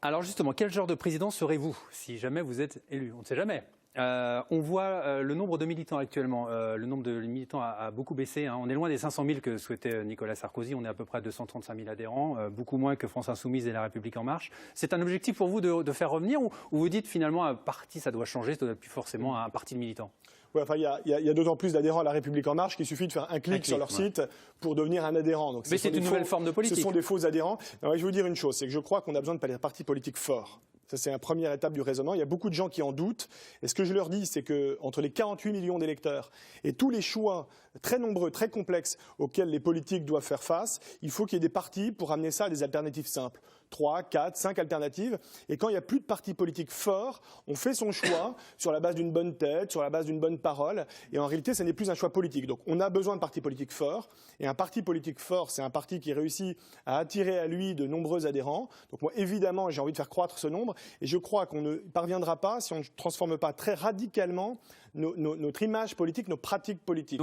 Alors justement, quel genre de président serez-vous si jamais vous êtes élu? On ne sait jamais. On voit le nombre de militants actuellement. Le nombre de militants a beaucoup baissé. Hein. On est loin des 500 000 que souhaitait Nicolas Sarkozy. On est à peu près à 235 000 adhérents, beaucoup moins que France Insoumise et La République En Marche. C'est un objectif pour vous de faire revenir ou vous dites finalement un parti, ça doit changer, ça doit être plus forcément un parti de militants? Ouais, enfin, il y a d'autant plus d'adhérents à La République En Marche qu'il suffit de faire un clic sur leur site pour devenir un adhérent. Donc, mais c'est une nouvelle forme de politique. Ce sont des faux adhérents. Alors, je vais vous dire une chose, c'est que je crois qu'on a besoin de partis politiques forts. Ça, c'est la première étape du raisonnement. Il y a beaucoup de gens qui en doutent. Et ce que je leur dis, c'est qu'entre les 48 millions d'électeurs et tous les choix très nombreux, très complexes auxquels les politiques doivent faire face, il faut qu'il y ait des partis pour amener ça à des alternatives simples. 3, 4, 5 alternatives. Et quand il n'y a plus de partis politiques forts, on fait son choix sur la base d'une bonne tête, sur la base d'une bonne parole. Et en réalité, ce n'est plus un choix politique. Donc on a besoin de partis politiques forts. Et un parti politique fort, c'est un parti qui réussit à attirer à lui de nombreux adhérents. Donc moi, évidemment, j'ai envie de faire croître ce nombre. Et je crois qu'on ne parviendra pas si on ne transforme pas très radicalement notre image politique, nos pratiques politiques.